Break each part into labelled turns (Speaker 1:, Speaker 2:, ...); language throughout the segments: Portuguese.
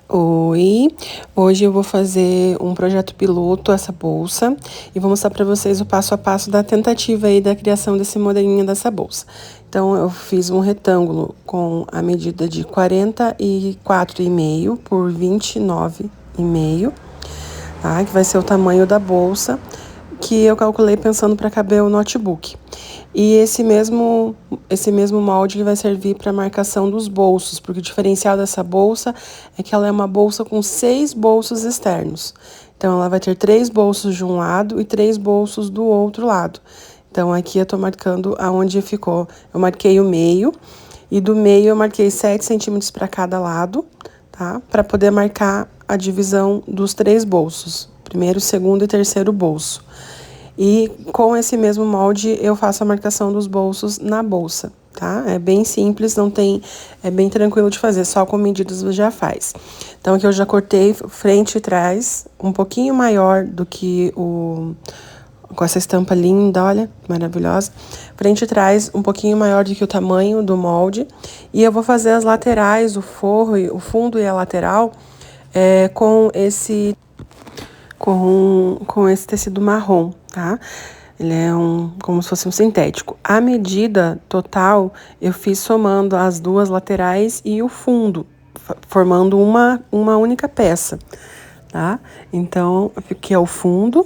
Speaker 1: Oi, hoje eu vou fazer um projeto piloto, essa bolsa, e vou mostrar para vocês o passo a passo da tentativa aí da criação desse modelinho dessa bolsa. Então, eu fiz um retângulo com a medida de 44,5 por 29,5, tá? Que vai ser o tamanho da bolsa, que eu calculei pensando para caber o notebook. E esse mesmo molde ele vai servir para marcação dos bolsos, porque o diferencial dessa bolsa é que ela é uma bolsa com 6 bolsos externos. Então, ela vai ter 3 bolsos de um lado e 3 bolsos do outro lado. Então, aqui eu tô marcando aonde ficou. Eu marquei o meio, e do meio eu marquei 7 centímetros para cada lado, tá? Para poder marcar a divisão dos 3 bolsos. Primeiro, segundo e terceiro bolso. E com esse mesmo molde eu faço a marcação dos bolsos na bolsa, tá? É bem simples, não tem, é bem tranquilo de fazer, só com medidas você já faz. Então aqui eu já cortei frente e trás, um pouquinho maior do que com essa estampa linda, olha, maravilhosa. Frente e trás um pouquinho maior do que o tamanho do molde. E eu vou fazer as laterais, o forro, o fundo e a lateral com esse tecido marrom, tá? Ele é como se fosse um sintético. A medida total eu fiz somando as duas laterais e o fundo, formando uma única peça, tá? Então, que é o fundo,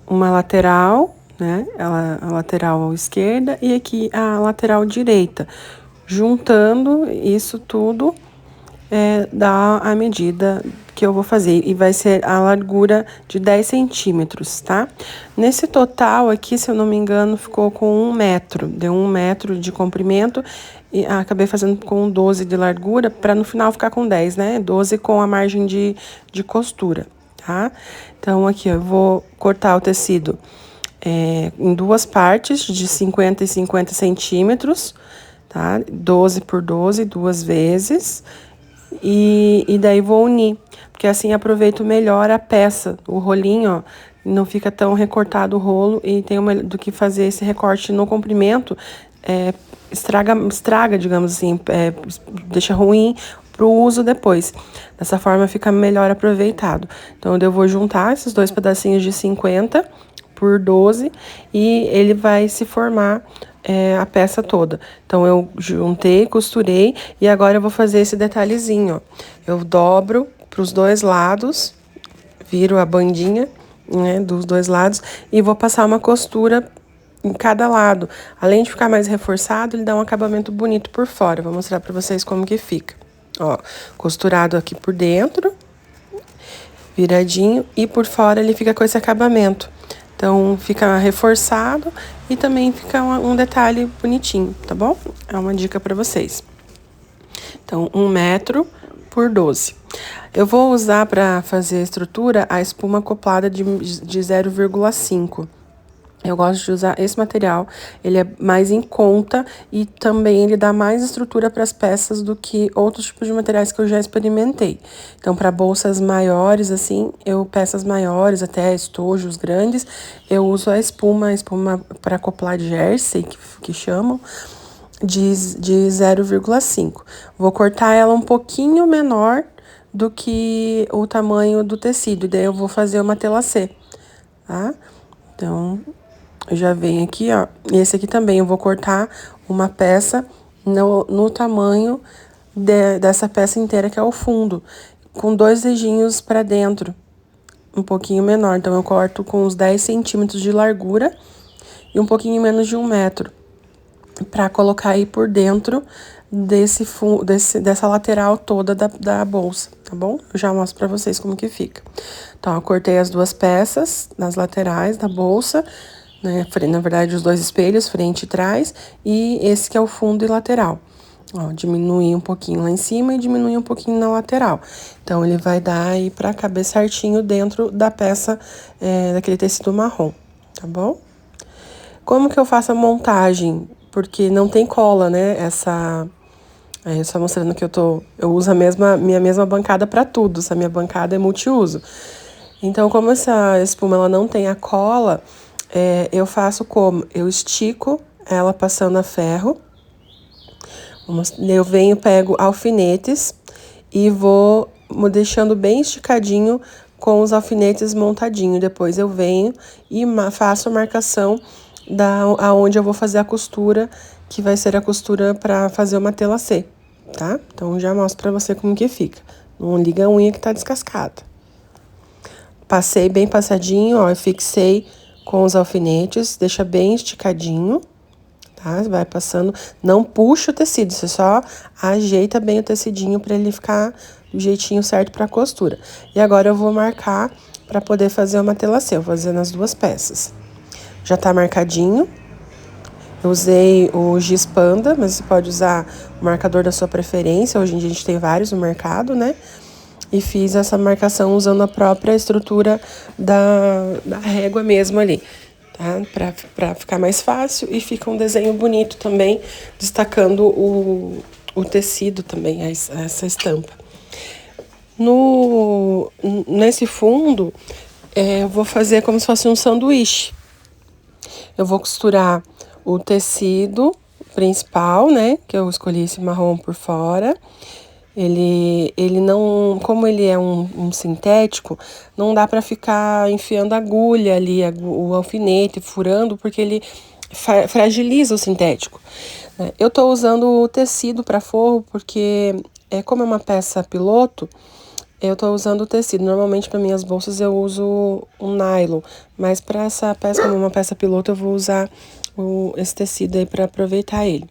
Speaker 1: uma lateral, né? A lateral esquerda e aqui a lateral direita. Juntando isso tudo, dá a medida que eu vou fazer. E vai ser a largura de 10 centímetros, tá? Nesse total aqui, se eu não me engano, ficou com 1 metro. Deu 1 metro de comprimento e acabei fazendo com 12 de largura, para no final ficar com 10, né? 12 com a margem de costura, tá? Então, aqui eu vou cortar o tecido em duas partes de 50 e 50 centímetros, tá? 12 por 12, duas vezes. E daí vou unir, porque assim aproveito melhor a peça, o rolinho, ó, não fica tão recortado o rolo e tem do que fazer esse recorte no comprimento, estraga, digamos assim, deixa ruim pro uso depois. Dessa forma fica melhor aproveitado. Então eu vou juntar esses dois pedacinhos de 50 por 12 e ele vai se formar a peça toda. Então, eu juntei, costurei e agora eu vou fazer esse detalhezinho, ó. Eu dobro para os dois lados, viro a bandinha, né, dos dois lados e vou passar uma costura em cada lado. Além de ficar mais reforçado, ele dá um acabamento bonito por fora. Vou mostrar para vocês como que fica. Ó, costurado aqui por dentro, viradinho, e por fora ele fica com esse acabamento. Então, fica reforçado e também fica um detalhe bonitinho, tá bom? É uma dica para vocês. Então, 1 metro por 12. Eu vou usar para fazer a estrutura a espuma acoplada de 0,5. Eu gosto de usar esse material, ele é mais em conta e também ele dá mais estrutura para as peças do que outros tipos de materiais que eu já experimentei. Então, para bolsas maiores, assim, peças maiores, até estojos grandes, eu uso a espuma para acoplar jersey, que chamam, de 0,5. Vou cortar ela um pouquinho menor do que o tamanho do tecido, daí eu vou fazer uma telacê, tá? Então, eu já venho aqui, ó. E esse aqui também eu vou cortar uma peça no tamanho dessa peça inteira, que é o fundo, com 2 dedinhos para dentro, um pouquinho menor. Então, eu corto com uns 10 centímetros de largura e um pouquinho menos de 1 metro, para colocar aí por dentro dessa lateral toda da bolsa, tá bom? Eu já mostro para vocês como que fica. Então, eu cortei as duas peças nas laterais da bolsa, né? Na verdade, os dois espelhos, frente e trás, e esse que é o fundo e lateral. Ó, diminui um pouquinho lá em cima e diminui um pouquinho na lateral. Então, ele vai dar aí pra caber certinho dentro da peça, daquele tecido marrom, tá bom? Como que eu faço a montagem? Porque não tem cola, né? Só mostrando que eu uso minha mesma bancada para tudo. Essa minha bancada é multiuso. Então, como essa espuma ela não tem a cola, eu faço como? Eu estico ela passando a ferro. Eu pego alfinetes e vou deixando bem esticadinho com os alfinetes montadinho. Depois eu venho e faço a marcação aonde eu vou fazer a costura, que vai ser a costura para fazer uma tela C, tá? Então, já mostro pra você como que fica. Não liga a unha que tá descascada. Passei bem passadinho, ó, eu fixei com os alfinetes, deixa bem esticadinho, tá? Vai passando, não puxa o tecido, você só ajeita bem o tecidinho pra ele ficar do jeitinho certo pra costura. E agora eu vou marcar pra poder fazer uma tela C, eu vou fazer nas duas peças. Já tá marcadinho. Eu usei o Giz Panda, mas você pode usar o marcador da sua preferência. Hoje em dia a gente tem vários no mercado, né? E fiz essa marcação usando a própria estrutura da régua mesmo ali, tá? Pra ficar mais fácil e fica um desenho bonito também, destacando o tecido também, essa estampa. Nesse fundo, eu vou fazer como se fosse um sanduíche. Eu vou costurar o tecido principal, né? Que eu escolhi esse marrom por fora. Ele não, como ele é um sintético, não dá pra ficar enfiando agulha ali, o alfinete, furando, porque ele fragiliza o sintético, né? Eu tô usando o tecido para forro porque, como é uma peça piloto, eu tô usando o tecido. Normalmente para minhas bolsas eu uso um nylon, mas para essa peça, como uma peça piloto, eu vou usar esse tecido aí para aproveitar ele.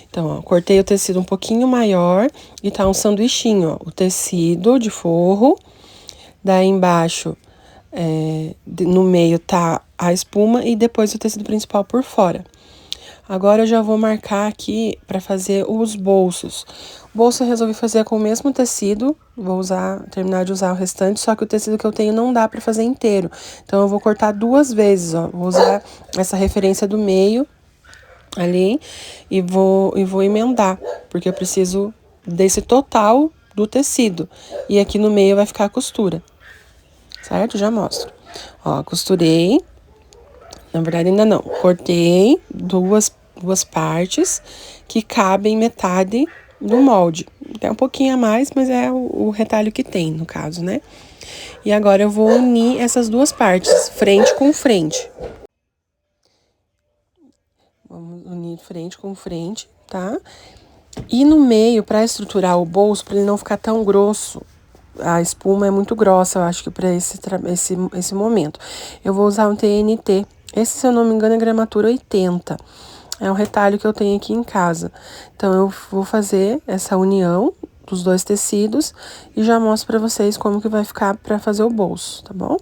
Speaker 1: Então, ó, cortei o tecido um pouquinho maior e tá um sanduichinho, ó. O tecido de forro, daí embaixo, no meio tá a espuma e depois o tecido principal por fora. Agora eu já vou marcar aqui para fazer os bolsos. O bolso eu resolvi fazer com o mesmo tecido, vou terminar de usar o restante, só que o tecido que eu tenho não dá para fazer inteiro. Então eu vou cortar duas vezes, ó. Vou usar essa referência do meio ali e vou emendar, porque eu preciso desse total do tecido. E aqui no meio vai ficar a costura. Certo? Já mostro. Ó, costurei. Na verdade, ainda não. Cortei duas partes que cabem metade do molde. Tem um pouquinho a mais, mas é o retalho que tem, no caso, né? E agora eu vou unir essas duas partes, frente com frente. Vamos unir frente com frente, tá? E no meio, para estruturar o bolso, para ele não ficar tão grosso, a espuma é muito grossa, eu acho que para esse momento. Eu vou usar um TNT. Esse, se eu não me engano, é gramatura 80. É um retalho que eu tenho aqui em casa. Então, eu vou fazer essa união dos dois tecidos e já mostro pra vocês como que vai ficar pra fazer o bolso, tá bom?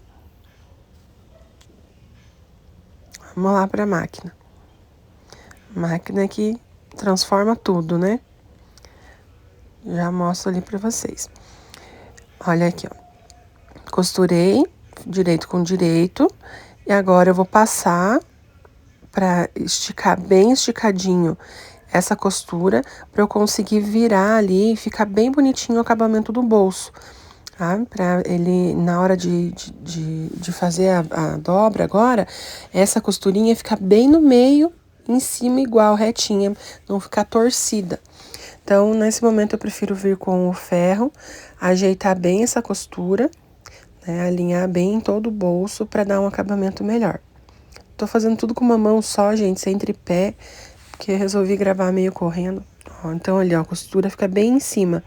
Speaker 1: Vamos lá pra máquina. Máquina que transforma tudo, né? Já mostro ali pra vocês. Olha aqui, ó. Costurei direito com direito. E agora eu vou passar pra esticar bem esticadinho essa costura, pra eu conseguir virar ali e ficar bem bonitinho o acabamento do bolso, tá? Pra ele, na hora de fazer a dobra agora, essa costurinha ficar bem no meio, em cima igual, retinha, não ficar torcida. Então, nesse momento eu prefiro vir com o ferro, ajeitar bem essa costura, né? Alinhar bem em todo o bolso pra dar um acabamento melhor. Tô fazendo tudo com uma mão só, gente, sem tripé, porque eu resolvi gravar meio correndo. Ó, então, ali, ó, a costura fica bem em cima,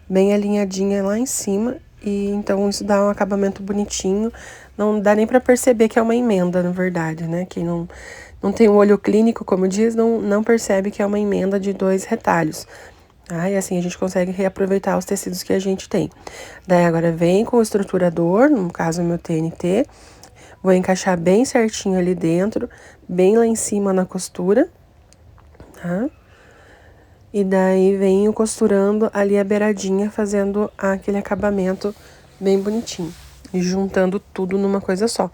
Speaker 1: bem alinhadinha lá em cima, e então isso dá um acabamento bonitinho. Não dá nem pra perceber que é uma emenda, na verdade, né? Quem não tem um olho clínico, como diz, não percebe que é uma emenda de 2 retalhos. Ah, e assim a gente consegue reaproveitar os tecidos que a gente tem. Daí agora vem com o estruturador, no caso o meu TNT, vou encaixar bem certinho ali dentro, bem lá em cima na costura, tá? E daí venho costurando ali a beiradinha, fazendo aquele acabamento bem bonitinho. E juntando tudo numa coisa só.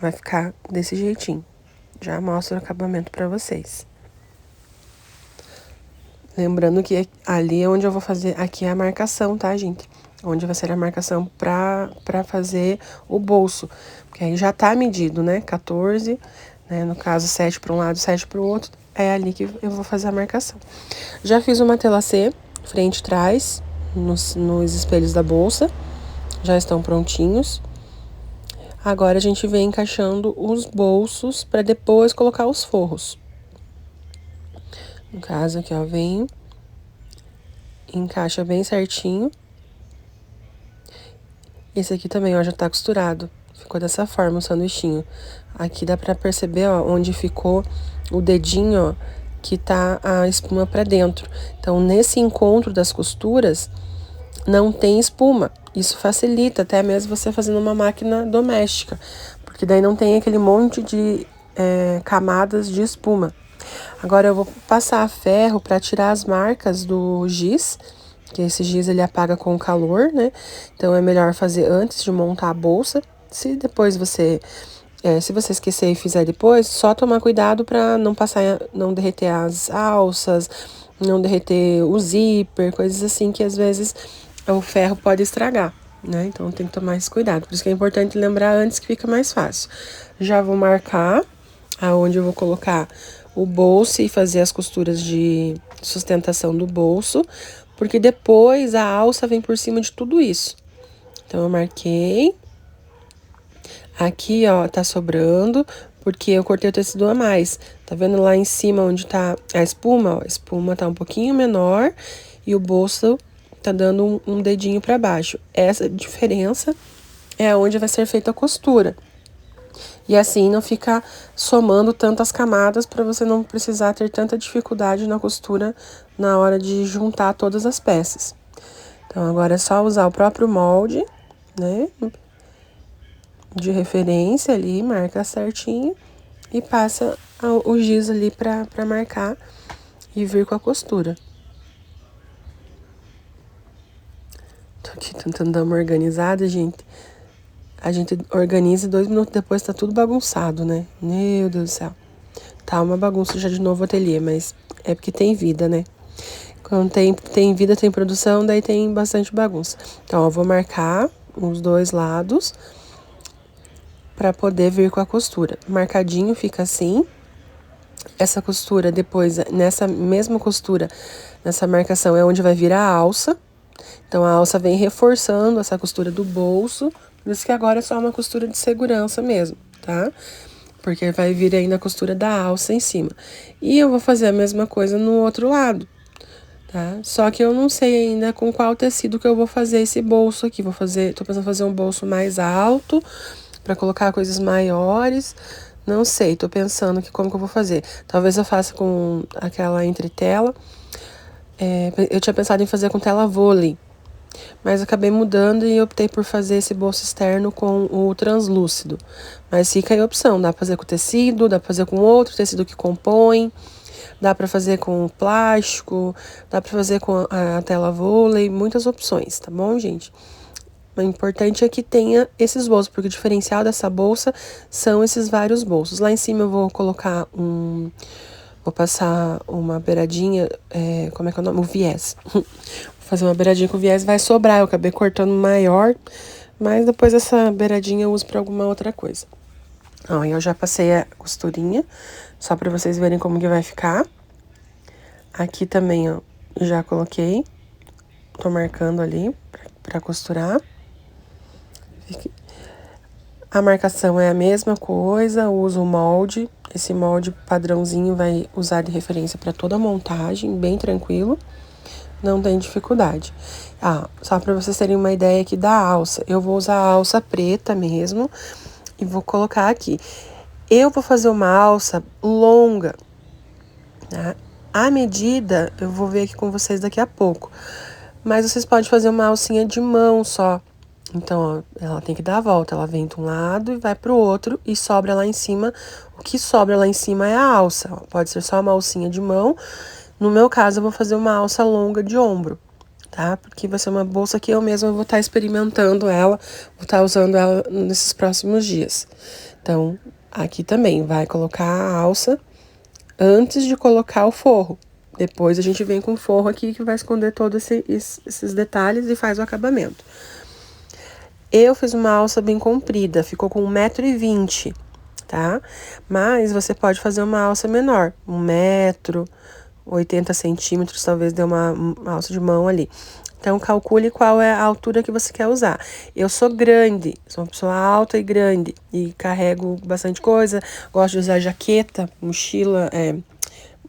Speaker 1: Vai ficar desse jeitinho. Já mostro o acabamento pra vocês. Lembrando que ali é onde eu vou fazer, aqui é a marcação, tá, gente? Onde vai ser a marcação pra fazer o bolso. Porque aí já tá medido, né? 14, né? No caso, 7 para um lado, 7 para o outro. É ali que eu vou fazer a marcação. Já fiz uma tela C, frente e trás, nos espelhos da bolsa. Já estão prontinhos. Agora a gente vem encaixando os bolsos para depois colocar os forros. No caso aqui, ó, venho, encaixa bem certinho. Esse aqui também, ó, já tá costurado. Ficou dessa forma o sanduichinho. Aqui dá pra perceber, ó, onde ficou o dedinho, ó, que tá a espuma pra dentro. Então, nesse encontro das costuras, não tem espuma. Isso facilita até mesmo você fazendo uma máquina doméstica, porque daí não tem aquele monte de camadas de espuma. Agora eu vou passar ferro para tirar as marcas do giz, que esse giz ele apaga com o calor, né? Então é melhor fazer antes de montar a bolsa. Se depois se você esquecer e fizer depois, só tomar cuidado para não passar, não derreter as alças, não derreter o zíper, coisas assim que às vezes o ferro pode estragar, né? Então tem que tomar esse cuidado. Por isso que é importante lembrar antes, que fica mais fácil. Já vou marcar aonde eu vou colocar o bolso e fazer as costuras de sustentação do bolso, porque depois a alça vem por cima de tudo isso. Então eu marquei. Aqui, ó, tá sobrando, porque eu cortei o tecido a mais. Tá vendo lá em cima onde tá a espuma? Ó, a espuma tá um pouquinho menor e o bolso tá dando um dedinho pra baixo. Essa diferença é onde vai ser feita a costura. E assim não fica somando tantas camadas para você não precisar ter tanta dificuldade na costura na hora de juntar todas as peças. Então agora é só usar o próprio molde, né, de referência ali, marca certinho e passa o giz ali para marcar e vir com a costura. Tô aqui tentando dar uma organizada, gente. A gente organiza e 2 minutos depois tá tudo bagunçado, né? Meu Deus do céu. Tá uma bagunça já de novo o ateliê, mas é porque tem vida, né? Quando tem vida, tem produção, daí tem bastante bagunça. Então, eu vou marcar os 2 lados pra poder vir com a costura. Marcadinho fica assim. Essa costura depois, nessa mesma costura, nessa marcação é onde vai vir a alça. Então, a alça vem reforçando essa costura do bolso. Por isso que agora é só uma costura de segurança mesmo, tá? Porque vai vir ainda a costura da alça em cima. E eu vou fazer a mesma coisa no outro lado, tá? Só que eu não sei ainda com qual tecido que eu vou fazer esse bolso aqui. Tô pensando em fazer um bolso mais alto, pra colocar coisas maiores. Não sei, tô pensando que como que eu vou fazer. Talvez eu faça com aquela entretela. Eu tinha pensado em fazer com tela vôlei, mas acabei mudando e optei por fazer esse bolso externo com o translúcido. Mas fica aí a opção, dá pra fazer com tecido, dá pra fazer com outro tecido que compõe, dá pra fazer com plástico, dá pra fazer com a tela vôlei, muitas opções, tá bom, gente? O importante é que tenha esses bolsos, porque o diferencial dessa bolsa são esses vários bolsos. Lá em cima eu vou colocar vou passar uma beiradinha, como é que é o nome? O viés. Vou fazer uma beiradinha com viés, vai sobrar. Eu acabei cortando maior, mas depois essa beiradinha eu uso pra alguma outra coisa. Ó, eu já passei a costurinha, só pra vocês verem como que vai ficar. Aqui também, ó, já coloquei. Tô marcando ali pra costurar. A marcação é a mesma coisa, uso o molde. Esse molde padrãozinho vai usar de referência para toda a montagem, bem tranquilo. Não tem dificuldade. Só para vocês terem uma ideia aqui da alça. Eu vou usar a alça preta mesmo e vou colocar aqui. Eu vou fazer uma alça longa, tá? A medida eu vou ver aqui com vocês daqui a pouco. Mas vocês podem fazer uma alcinha de mão só. Então, ó, ela tem que dar a volta. Ela vem de um lado e vai pro outro e sobra lá em cima. O que sobra lá em cima é a alça. Ó, pode ser só uma alcinha de mão. No meu caso, eu vou fazer uma alça longa de ombro, tá? Porque vai ser uma bolsa que eu mesma vou estar experimentando ela, vou estar usando ela nesses próximos dias. Então, aqui também vai colocar a alça antes de colocar o forro. Depois a gente vem com o forro aqui que vai esconder todos esses detalhes e faz o acabamento. Eu fiz uma alça bem comprida, ficou com 1,20 m, tá? Mas você pode fazer uma alça menor, 1 metro, 80 centímetros, talvez dê uma alça de mão ali. Então, calcule qual é a altura que você quer usar. Eu sou grande, sou uma pessoa alta e grande. E carrego bastante coisa. Gosto de usar jaqueta, mochila,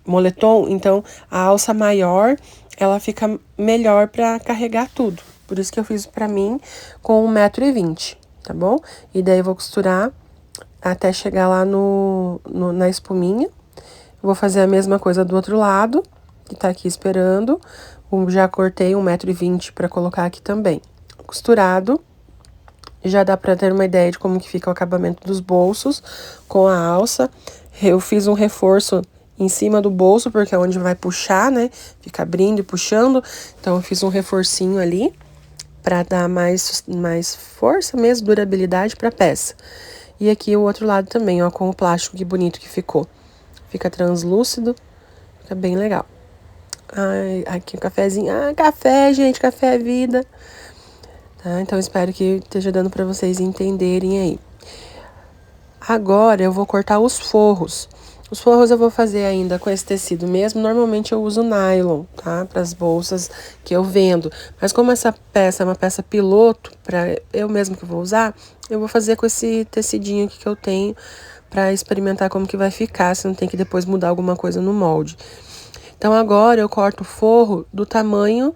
Speaker 1: moletom. Então, a alça maior, ela fica melhor pra carregar tudo. Por isso que eu fiz pra mim com 1,20 m, tá bom? E daí eu vou costurar até chegar lá na espuminha. Vou fazer a mesma coisa do outro lado, que tá aqui esperando. Já cortei 1,20 m pra colocar aqui também. Costurado, já dá pra ter uma ideia de como que fica o acabamento dos bolsos com a alça. Eu fiz um reforço em cima do bolso, porque é onde vai puxar, né? Fica abrindo e puxando. Então, eu fiz um reforcinho ali pra dar mais força mesmo, durabilidade pra peça. E aqui o outro lado também, ó, com o plástico, que bonito que ficou. Fica translúcido, fica bem legal. Ai, aqui o cafezinho. Ah, café, gente, café é vida. Tá? Então, espero que esteja dando pra vocês entenderem aí. Agora, eu vou cortar os forros. Os forros eu vou fazer ainda com esse tecido mesmo. Normalmente eu uso nylon, tá? Para as bolsas que eu vendo. Mas como essa peça é uma peça piloto, para eu mesmo que vou usar, eu vou fazer com esse tecidinho aqui que eu tenho para experimentar como que vai ficar, se não tem que depois mudar alguma coisa no molde. Então agora eu corto o forro do tamanho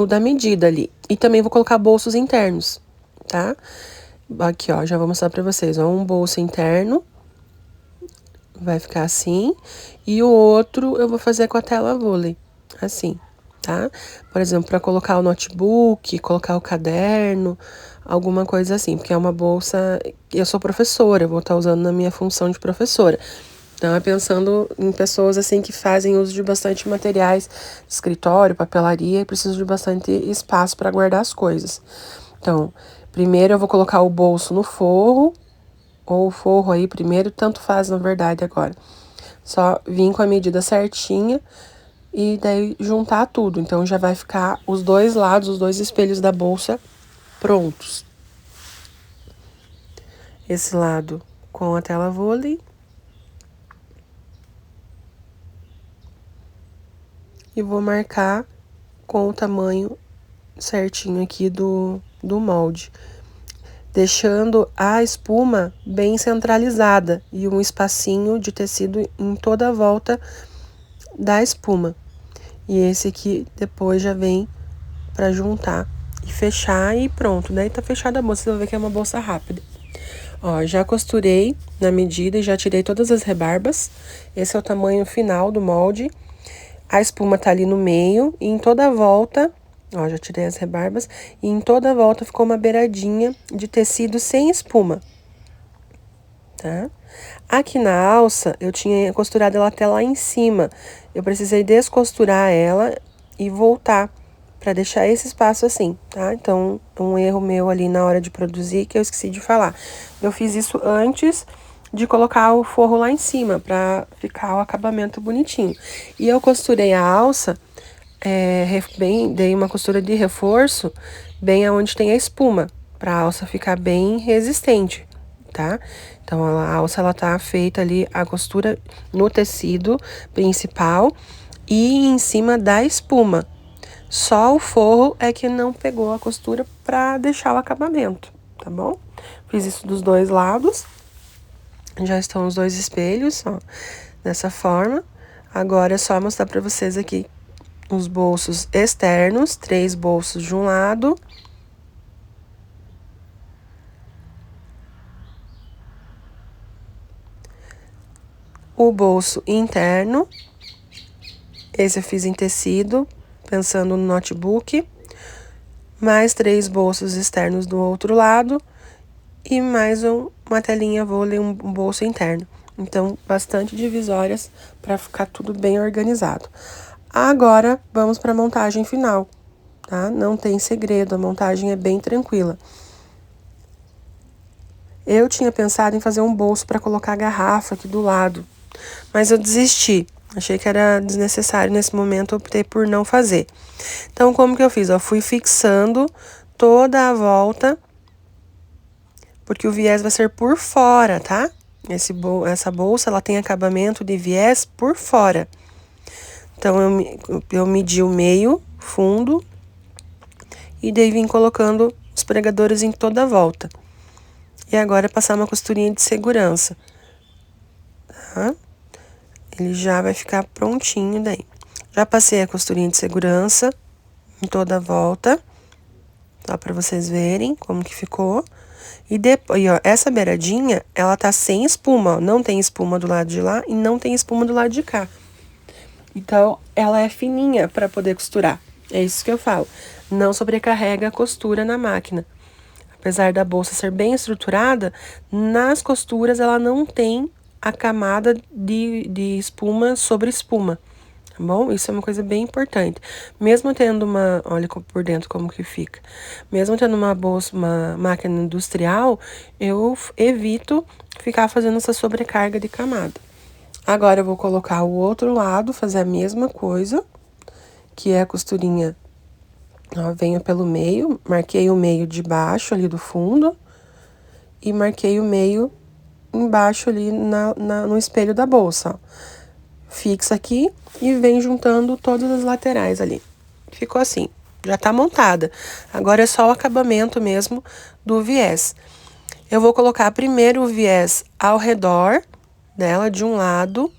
Speaker 1: da medida ali. E também vou colocar bolsos internos, tá? Aqui, ó, já vou mostrar pra vocês, ó, um bolso interno, vai ficar assim, e o outro eu vou fazer com a tela vôlei, assim, tá? Por exemplo, pra colocar o notebook, colocar o caderno, alguma coisa assim, porque é uma bolsa, eu sou professora, eu vou estar usando na minha função de professora. Então, é pensando em pessoas, assim, que fazem uso de bastante materiais de escritório, papelaria, e precisam de bastante espaço para guardar as coisas. Então, primeiro eu vou colocar o bolso no forro, ou o forro aí primeiro, tanto faz na verdade agora. Só vim com a medida certinha e daí juntar tudo. Então, já vai ficar os dois lados, os dois espelhos da bolsa prontos. Esse lado com a tela vôlei. E vou marcar com o tamanho certinho aqui do molde, deixando a espuma bem centralizada e um espacinho de tecido em toda a volta da espuma. E esse aqui depois já vem para juntar e fechar e pronto. Daí tá fechada a bolsa, você vai ver que é uma bolsa rápida. Ó, já costurei na medida e já tirei todas as rebarbas. Esse é o tamanho final do molde. A espuma tá ali no meio e em toda a volta, ó, já tirei as rebarbas, e em toda a volta ficou uma beiradinha de tecido sem espuma, tá? Aqui na alça, eu tinha costurado ela até lá em cima. Eu precisei descosturar ela e voltar pra deixar esse espaço assim, tá? Então, um erro meu ali na hora de produzir que eu esqueci de falar. Eu fiz isso antes de colocar o forro lá em cima, pra ficar o acabamento bonitinho. E eu costurei a alça, dei uma costura de reforço, bem aonde tem a espuma, pra alça ficar bem resistente, tá? Então, a alça, ela tá feita ali, a costura no tecido principal e em cima da espuma. Só o forro é que não pegou a costura pra deixar o acabamento, tá bom? Fiz isso dos dois lados. Já estão os dois espelhos, ó, dessa forma. Agora é só mostrar pra vocês aqui os bolsos externos, 3 bolsos de um lado. O bolso interno, esse eu fiz em tecido, pensando no notebook. Mais 3 bolsos externos do outro lado. E mais uma telinha vôlei, um bolso interno. Então, bastante divisórias para ficar tudo bem organizado. Agora, vamos para a montagem final, tá? Não tem segredo, a montagem é bem tranquila. Eu tinha pensado em fazer um bolso para colocar a garrafa aqui do lado, mas eu desisti. Achei que era desnecessário nesse momento, optei por não fazer. Então, como que eu fiz? Eu fui fixando toda a volta, porque o viés vai ser por fora, tá? Essa bolsa, ela tem acabamento de viés por fora. Então, eu medi o meio, fundo, e daí vim colocando os pregadores em toda a volta. E agora é passar uma costurinha de segurança, tá? Ele já vai ficar prontinho daí. Já passei a costurinha de segurança em toda a volta, só pra vocês verem como que ficou. E depois, ó, essa beiradinha, ela tá sem espuma, ó. Não tem espuma do lado de lá e não tem espuma do lado de cá. Então, ela é fininha pra poder costurar. É isso que eu falo. Não sobrecarrega a costura na máquina. Apesar da bolsa ser bem estruturada, nas costuras ela não tem a camada de espuma sobre espuma, tá bom? Isso é uma coisa bem importante. Mesmo tendo olha por dentro como que fica. Mesmo tendo uma bolsa, uma máquina industrial, eu evito ficar fazendo essa sobrecarga de camada. Agora eu vou colocar o outro lado, fazer a mesma coisa, que é a costurinha. Ó, venho pelo meio, marquei o meio de baixo ali do fundo e marquei o meio embaixo ali no espelho da bolsa, ó. Fixa aqui e vem juntando todas as laterais ali. Ficou assim, já tá montada. Agora é só o acabamento mesmo do viés. Eu vou colocar primeiro o viés ao redor dela, de um lado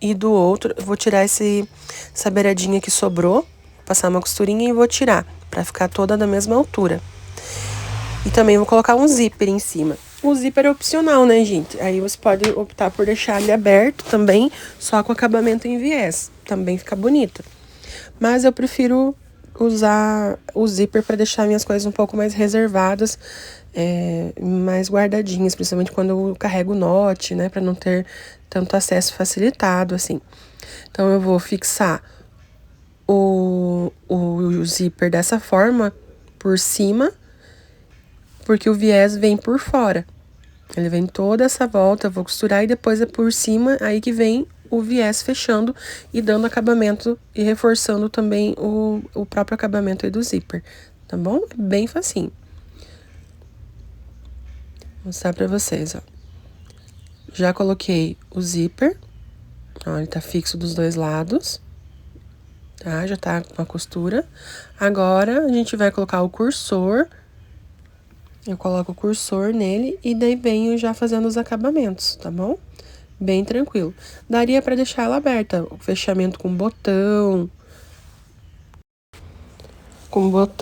Speaker 1: e do outro. Eu vou tirar essa beiradinha que sobrou, passar uma costurinha e vou tirar, pra ficar toda da mesma altura. E também vou colocar um zíper em cima. O zíper é opcional, né, gente? Aí você pode optar por deixar ele aberto também, só com acabamento em viés. Também fica bonita. Mas eu prefiro usar o zíper para deixar minhas coisas um pouco mais reservadas, mais guardadinhas, principalmente quando eu carrego note, né, para não ter tanto acesso facilitado, assim. Então, eu vou fixar o zíper dessa forma, por cima, porque o viés vem por fora. Ele vem toda essa volta, eu vou costurar e depois é por cima, aí que vem o viés fechando e dando acabamento e reforçando também o próprio acabamento aí do zíper, tá bom? Bem facinho. Vou mostrar pra vocês, ó. Já coloquei o zíper, ó, ele tá fixo dos dois lados, tá? Já tá com a costura. Agora, a gente vai colocar o cursor. Eu coloco o cursor nele e daí venho já fazendo os acabamentos, tá bom? Bem tranquilo. Daria pra deixar ela aberta, o fechamento com botão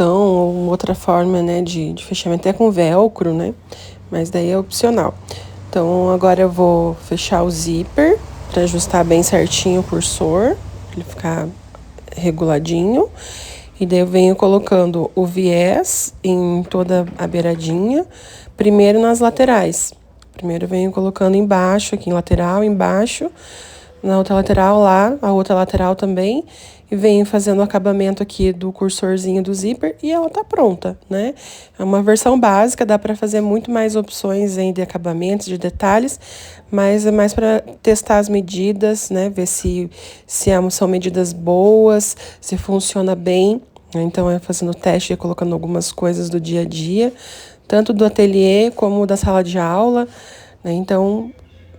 Speaker 1: ou outra forma, né, de fechamento, até com velcro, né? Mas daí é opcional. Então, agora eu vou fechar o zíper pra ajustar bem certinho o cursor, pra ele ficar reguladinho. E daí eu venho colocando o viés em toda a beiradinha, primeiro nas laterais. Primeiro eu venho colocando embaixo, aqui em lateral, embaixo, na outra lateral lá, a outra lateral também. E venho fazendo o acabamento aqui do cursorzinho do zíper e ela tá pronta, né? É uma versão básica, dá pra fazer muito mais opções aí de acabamentos, de detalhes, mas é mais pra testar as medidas, né? Ver se são medidas boas, se funciona bem. Então, é fazendo teste e colocando algumas coisas do dia a dia, tanto do ateliê como da sala de aula, né? Então,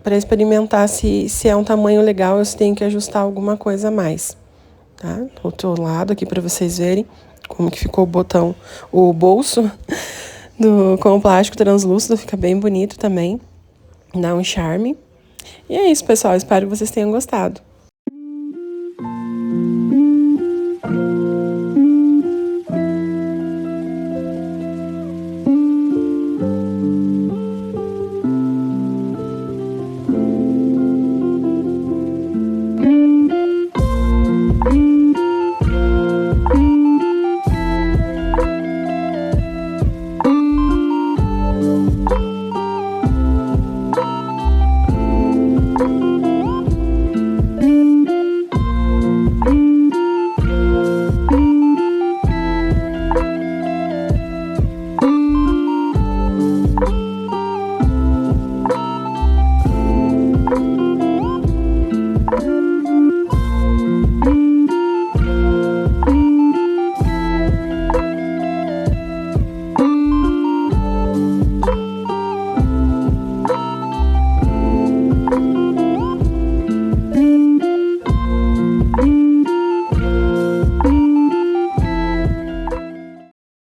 Speaker 1: para experimentar se é um tamanho legal, eu tenho que ajustar alguma coisa a mais, tá? Outro lado aqui para vocês verem como que ficou o bolso com o plástico translúcido, fica bem bonito também, dá um charme. E é isso, pessoal, espero que vocês tenham gostado.